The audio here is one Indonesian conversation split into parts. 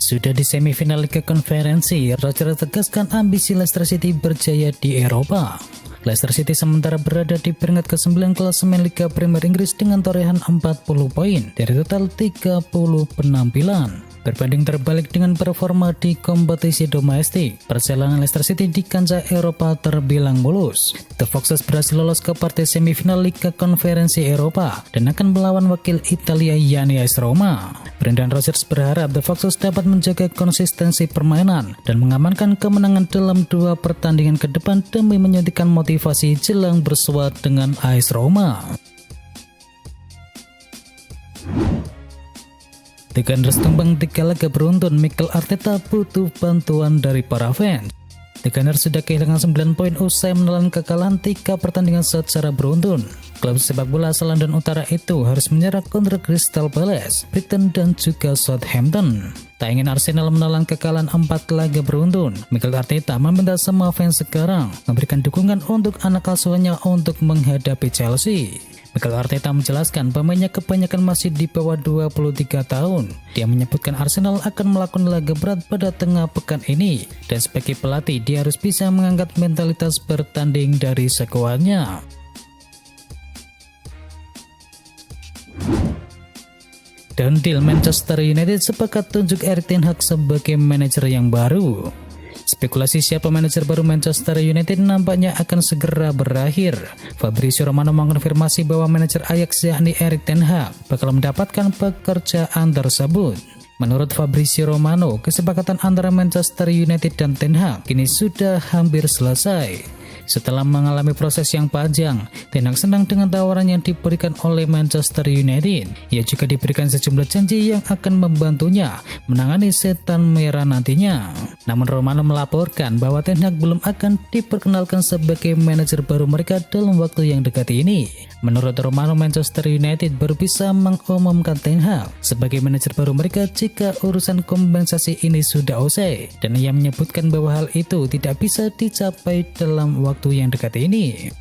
Sudah di semifinal Liga Konferensi, Roger tegaskan ambisi Leicester City berjaya di Eropa. Leicester City sementara berada di peringkat ke-9 klasemen Liga Premier Inggris dengan torehan 40 poin dari total 30 penampilan. Berbanding terbalik dengan performa di kompetisi domestik, perjalanan Leicester City di kancah Eropa terbilang mulus. The Foxes berhasil lolos ke partai semifinal Liga Konferensi Eropa dan akan melawan wakil Italia yakni AS Roma. Brendan Rodgers berharap The Foxes dapat menjaga konsistensi permainan dan mengamankan kemenangan dalam 2 pertandingan ke depan demi menyuntikkan motivasi jelang bersuat dengan AS Roma. The Gunners tumbang 3 laga beruntun, Mikel Arteta butuh bantuan dari para fans. The Gunners sudah kehilangan 9 poin usai menelan kekalahan 3 pertandingan secara beruntun. Klub sepak bola asal London Utara itu harus menyerah kontra Crystal Palace, Brighton dan juga Southampton. Tak ingin Arsenal menelan kekalahan 4 laga beruntun, Mikel Arteta meminta semua fans sekarang memberikan dukungan untuk anak asuhannya untuk menghadapi Chelsea. Mikel Arteta menjelaskan pemainnya kebanyakan masih di bawah 23 tahun. Dia menyebutkan Arsenal akan melakukan laga berat pada tengah pekan ini, dan sebagai pelatih dia harus bisa mengangkat mentalitas bertanding dari skuadnya. Dan deal Manchester United sepakat tunjuk Erik ten Hag sebagai manajer yang baru. Spekulasi siapa manajer baru Manchester United nampaknya akan segera berakhir. Fabrizio Romano mengonfirmasi bahwa manajer Ajax yakni Erik ten Hag bakal mendapatkan pekerjaan tersebut. Menurut Fabrizio Romano, kesepakatan antara Manchester United dan ten Hag kini sudah hampir selesai. Setelah mengalami proses yang panjang, Ten Hag senang dengan tawaran yang diberikan oleh Manchester United. Ia juga diberikan sejumlah janji yang akan membantunya menangani setan merah nantinya. Namun Romano melaporkan bahwa Ten Hag belum akan diperkenalkan sebagai manajer baru mereka dalam waktu yang dekat ini. Menurut Romano, Manchester United baru bisa mengumumkan Ten Hag sebagai manajer baru mereka jika urusan kompensasi ini sudah usai, dan ia menyebutkan bahwa hal itu tidak bisa dicapai dalam waktu yang dekat ini.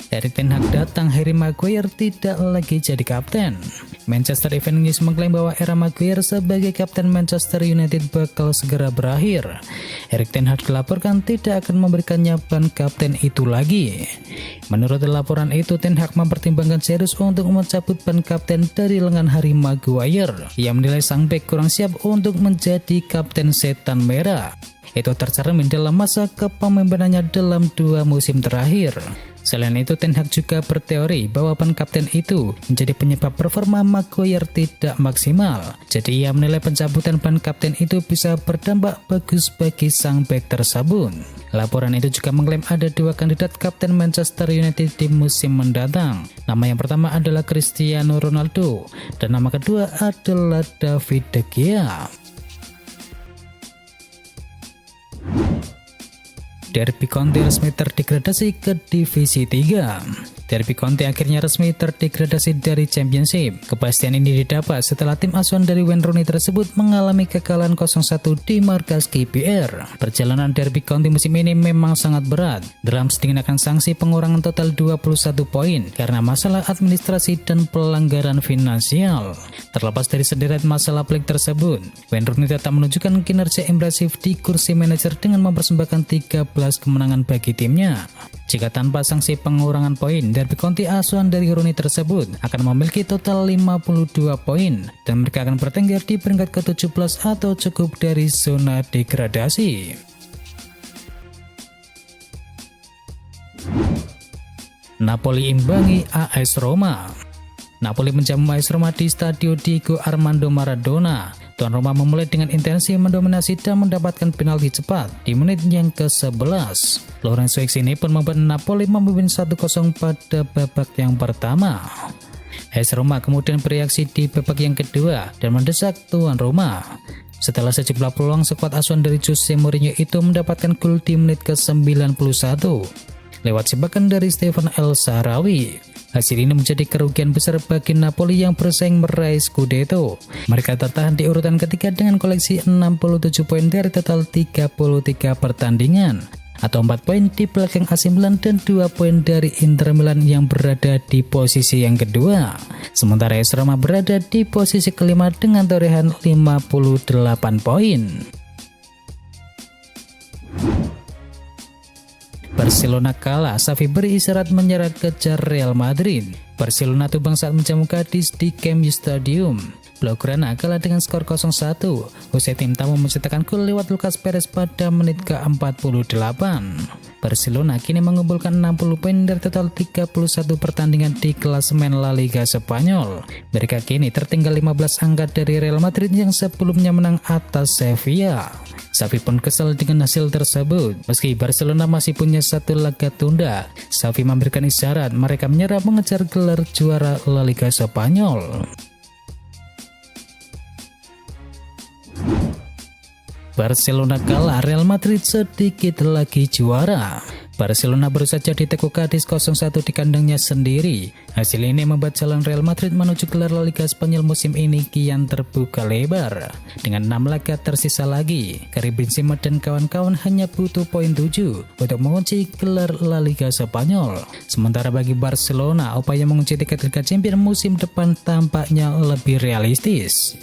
Dari Ten Hag datang, Harry Maguire tidak lagi jadi kapten. Manchester Evening News mengklaim bahwa era Maguire sebagai kapten Manchester United bakal segera berakhir. Erik ten Hag dilaporkan tidak akan memberikannya ban kapten itu lagi. Menurut laporan itu, Ten Hag mempertimbangkan serius untuk mencabut ban kapten dari lengan Harry Maguire. Ia menilai sang bek kurang siap untuk menjadi kapten setan merah. Itu tercermin dalam masa kepemimpinannya dalam 2 musim terakhir. Selain itu, Ten Hag juga berteori bahwa ban kapten itu menjadi penyebab performa Maguire tidak maksimal. Jadi ia menilai pencabutan ban kapten itu bisa berdampak bagus bagi sang bek tersebut. Laporan itu juga mengklaim ada 2 kandidat kapten Manchester United di musim mendatang. Nama yang pertama adalah Cristiano Ronaldo dan nama kedua adalah David De Gea. Derby County resmi terdegradasi ke Divisi 3. Derby County akhirnya resmi terdegradasi dari Championship. Kepastian ini didapat setelah tim asuhan dari Wayne Rooney tersebut mengalami kekalahan 0-1 di markas KPR. Perjalanan Derby County musim ini memang sangat berat. Drums dikenakan sanksi pengurangan total 21 poin karena masalah administrasi dan pelanggaran finansial. Terlepas dari sederet masalah pelik tersebut, Wayne Rooney tetap menunjukkan kinerja impresif di kursi manajer dengan mempersembahkan 13 kemenangan bagi timnya. Jika tanpa sanksi pengurangan poin, Derby County asuhan dari Rooney tersebut akan memiliki total 52 poin dan mereka akan bertengger di peringkat ke-17 atau cukup dari zona degradasi. Napoli imbangi AS Roma. Napoli menjamu AS Roma di Stadio Diego Armando Maradona. Tuan Roma memulai dengan intensi mendominasi dan mendapatkan penalti cepat di menit yang ke-11. Lorenzo Insigne pun membuat Napoli memimpin 1-0 pada babak yang pertama. AS Roma kemudian bereaksi di babak yang kedua dan mendesak Tuan Roma. Setelah sejumlah peluang, skuad asuhan dari Jose Mourinho itu mendapatkan gol di menit ke-91 lewat jebakan dari Stephen El Shaarawy. Hasil ini menjadi kerugian besar bagi Napoli yang bersaing meraih Scudetto. Mereka tertahan di urutan ketiga dengan koleksi 67 poin dari total 33 pertandingan. atau 4 poin di belakang AC Milan dan 2 poin dari Inter Milan yang berada di posisi yang kedua. Sementara AS Roma berada di posisi kelima dengan torehan 58 poin. Barcelona kalah, Xavi berisyarat menyerah kejar Real Madrid. Barcelona tumbang saat menjamu Cadiz di Camp Nou Stadium. Blaugrana kalah dengan skor 0-1. Usai tim tamu mencetakkan gol lewat Lucas Perez pada menit ke-48. Barcelona kini mengumpulkan 60 poin dari total 31 pertandingan di klasemen La Liga Spanyol. Mereka kini tertinggal 15 angka dari Real Madrid yang sebelumnya menang atas Sevilla. Xavi pun kesal dengan hasil tersebut. Meski Barcelona masih punya satu laga tunda, Xavi memberikan isyarat mereka menyerah mengejar gelar juara La Liga Spanyol. Barcelona kalah, Real Madrid sedikit lagi juara. Barcelona baru saja diteko Cadiz 0-1 di kandangnya sendiri. Hasil ini membuat jalan Real Madrid menuju gelar La Liga Spanyol musim ini kian terbuka lebar. Dengan 6 laga tersisa lagi, Karim Benzema dan kawan-kawan hanya butuh poin 7 untuk mengunci gelar La Liga Spanyol. Sementara bagi Barcelona, upaya mengunci tiket Liga Champions musim depan tampaknya lebih realistis.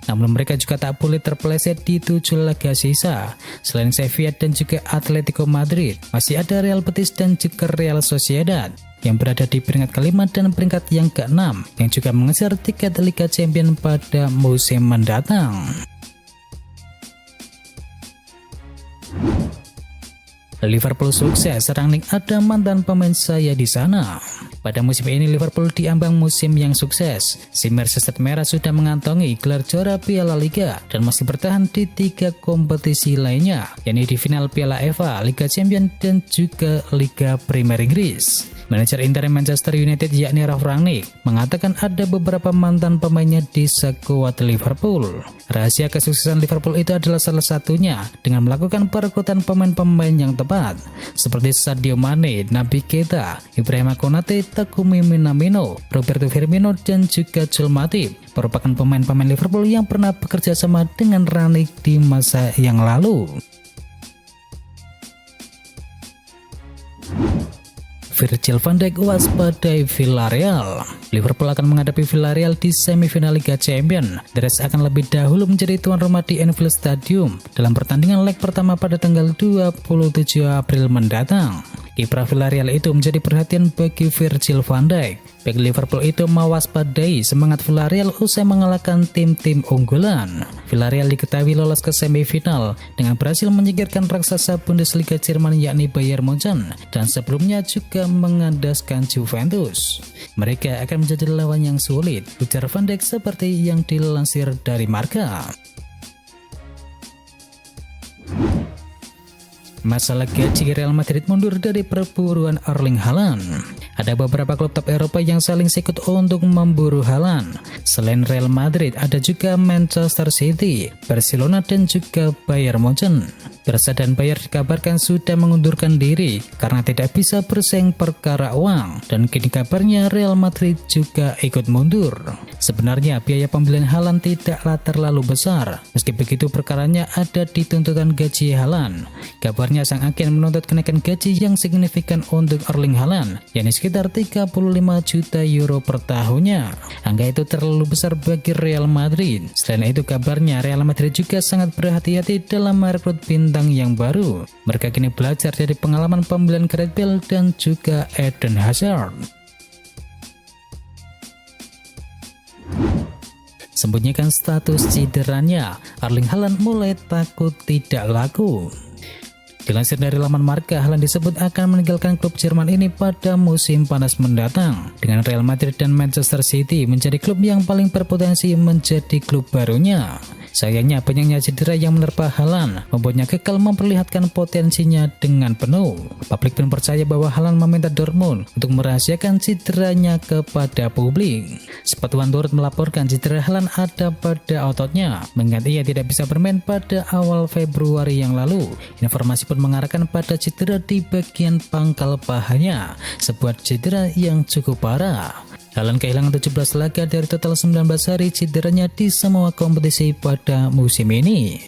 Namun mereka juga tak boleh terpeleset di 7 laga sisa. Selain Sevilla dan juga Atletico Madrid, masih ada Real Betis dan juga Real Sociedad yang berada di peringkat kelima dan peringkat yang ke-6 yang juga mengejar tiket Liga Champions pada musim mendatang. Liverpool sukses, Rangnick ada mantan pemain saya di sana. Pada musim ini Liverpool diambang musim yang sukses. Si Merseyside Merah sudah mengantongi gelar juara Piala Liga dan masih bertahan di 3 kompetisi lainnya, yakni di final Piala FA, Liga Champions dan juga Liga Premier Inggris. Manajer Inter Manchester United yakni Ralf Rangnick mengatakan ada beberapa mantan pemainnya di skuad Liverpool. Rahasia kesuksesan Liverpool itu adalah salah satunya dengan melakukan perekrutan pemain-pemain yang tepat seperti Sadio Mane, Naby Keita, Ibrahima Konate, Takumi Minamino, Roberto Firmino dan juga Joel Matip merupakan pemain-pemain Liverpool yang pernah bekerja sama dengan Rangnick di masa yang lalu. Virgil van Dijk waspadai Villarreal. Liverpool akan menghadapi Villarreal di semifinal Liga Champions. The Reds akan lebih dahulu menjadi tuan rumah di Anfield Stadium dalam pertandingan leg pertama pada tanggal 27 April mendatang. Kiprah Villarreal itu menjadi perhatian bagi Virgil van Dijk. Bagi Liverpool itu mewaspadai semangat Villarreal usai mengalahkan tim-tim unggulan. Villarreal diketahui lolos ke semifinal dengan berhasil menyingkirkan raksasa Bundesliga Jerman yakni Bayern Munchen dan sebelumnya juga mengandaskan Juventus. Mereka akan menjadi lawan yang sulit, ujar Van Dijk seperti yang dilansir dari Marca. Masalah gaji, Real Madrid mundur dari perburuan Erling Haaland. Ada beberapa klub top Eropa yang saling sikut untuk memburu Haaland. Selain Real Madrid, ada juga Manchester City, Barcelona dan juga Bayern Munchen. Barca dan Bayern dikabarkan sudah mengundurkan diri karena tidak bisa bersaing perkara uang, dan kini kabarnya Real Madrid juga ikut mundur. Sebenarnya biaya pembelian Haaland tidaklah terlalu besar. Meski begitu perkaranya ada di tuntutan gaji Haaland. Kabarnya sang agen menuntut kenaikan gaji yang signifikan untuk Erling Haaland, yakni sekitar 35 juta euro per tahunnya. Angka itu terlalu besar bagi Real Madrid. Selain itu kabarnya Real Madrid juga sangat berhati-hati dalam merekrut bintang yang baru. Mereka kini belajar dari pengalaman pembelian Gareth Bale dan juga Eden Hazard. Sembunyikan status cederanya, Erling Haaland mulai takut tidak laku. Dilansir dari laman Marca, Haaland disebut akan meninggalkan klub Jerman ini pada musim panas mendatang, dengan Real Madrid dan Manchester City menjadi klub yang paling berpotensi menjadi klub barunya. Sayangnya penyakit cedera yang menerpa Haaland membuatnya gagal memperlihatkan potensinya dengan penuh. Publik pun percaya bahwa Haaland meminta Dortmund untuk merahasiakan cederanya kepada publik. Sepatuan turut melaporkan cedera Haaland ada pada ototnya, mengingat ia tidak bisa bermain pada awal Februari yang lalu. Informasi pun mengarahkan pada cedera di bagian pangkal pahanya, sebuah cedera yang cukup parah. Haaland kehilangan 17 laga dari total 19 hari cederanya di semua kompetisi pada musim ini.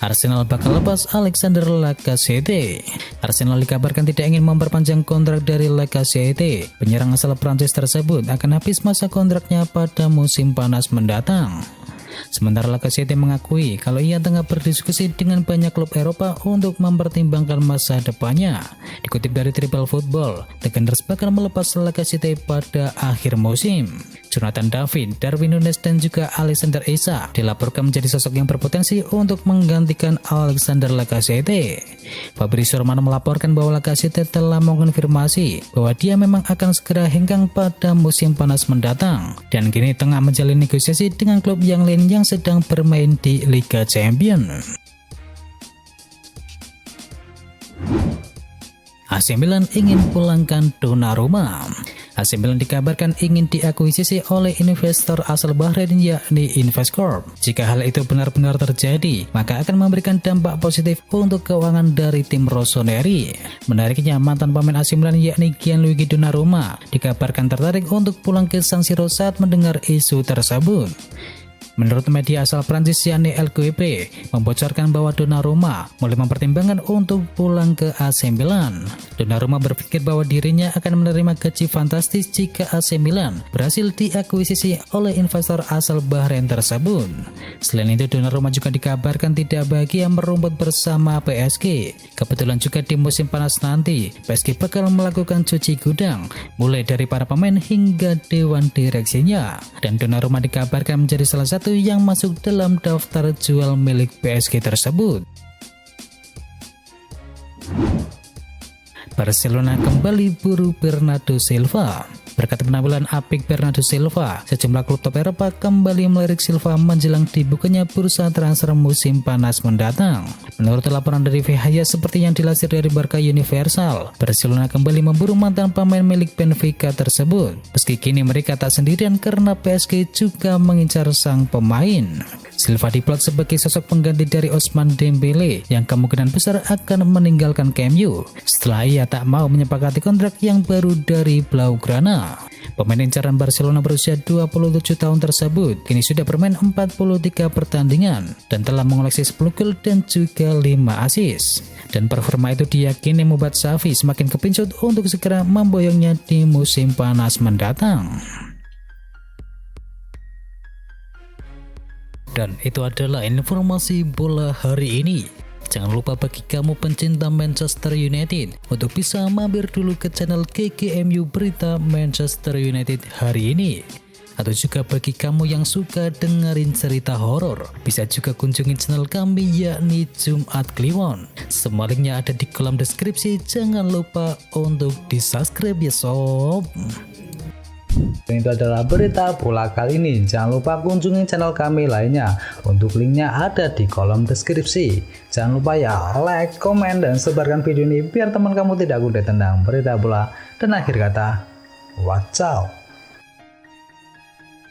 Arsenal bakal lepas Alexander Lacazette. Arsenal dikabarkan tidak ingin memperpanjang kontrak dari Lacazette. Penyerang asal Prancis tersebut akan habis masa kontraknya pada musim panas mendatang. Sementara Lacazette mengakui kalau ia tengah berdiskusi dengan banyak klub Eropa untuk mempertimbangkan masa depannya. Dikutip dari Triple Football, The Gunners bakal melepas Lacazette pada akhir musim. Jonathan David, Darwin Núñez dan juga Alexander Isak dilaporkan menjadi sosok yang berpotensi untuk menggantikan Alexander Lacazette. Fabrizio Romano melaporkan bahwa Lacazette telah mengonfirmasi bahwa dia memang akan segera hengkang pada musim panas mendatang dan kini tengah menjalin negosiasi dengan klub yang lain yang sedang bermain di Liga Champions. AC Milan ingin pulangkan Donnarumma. AC Milan dikabarkan ingin diakuisisi oleh investor asal Bahrain yakni Investcorp. Jika hal itu benar-benar terjadi, maka akan memberikan dampak positif untuk keuangan dari tim rossoneri. Menariknya, mantan pemain AC Milan yakni Gianluigi Donnarumma dikabarkan tertarik untuk pulang ke San Siro saat mendengar isu tersebut. Menurut media asal Prancis yakni LQP membocorkan bahwa Donnarumma mulai mempertimbangkan untuk pulang ke AC Milan. Donnarumma berpikir bahwa dirinya akan menerima gaji fantastis jika AC Milan berhasil diakuisisi oleh investor asal Bahrain tersebut. Selain itu, Donnarumma juga dikabarkan tidak bahagia merumput bersama PSG. Kebetulan juga di musim panas nanti, PSG bakal melakukan cuci gudang, mulai dari para pemain hingga dewan direksinya. Dan Donnarumma dikabarkan menjadi salah satu yang masuk dalam daftar jual milik PSG tersebut. Barcelona kembali buru Bernardo Silva. Berkat penampilan apik Bernardo Silva, sejumlah klub top Eropa kembali melirik Silva menjelang dibukanya bursa transfer musim panas mendatang. Menurut laporan dari VHY seperti yang dilansir dari Barca Universal, Barcelona kembali memburu mantan pemain milik Benfica tersebut. Meski kini mereka tak sendirian karena PSG juga mengincar sang pemain. Silva diplot sebagai sosok pengganti dari Ousmane Dembele yang kemungkinan besar akan meninggalkan MU setelah ia tak mau menyepakati kontrak yang baru dari Blaugrana. Pemain incaran Barcelona berusia 27 tahun tersebut kini sudah bermain 43 pertandingan dan telah mengoleksi 10 gol dan juga 5 assist. Dan performa itu diyakini membuat Xavi semakin kepincut untuk segera memboyongnya di musim panas mendatang. Dan itu adalah informasi bola hari ini. Jangan lupa bagi kamu pencinta Manchester United untuk bisa mampir dulu ke channel GGMU Berita Manchester United hari ini. Atau juga bagi kamu yang suka dengerin cerita horor, bisa juga kunjungi channel kami yakni Jumat Kliwon. Semua linknya ada di kolom deskripsi. Jangan lupa untuk di-subscribe ya sob. Dan itu adalah berita bola kali ini. Jangan lupa kunjungi channel kami lainnya. Untuk linknya ada di kolom deskripsi. Jangan lupa ya like, komen, dan sebarkan video ini biar teman kamu tidak kudet tentang berita bola. Dan akhir kata, watch out.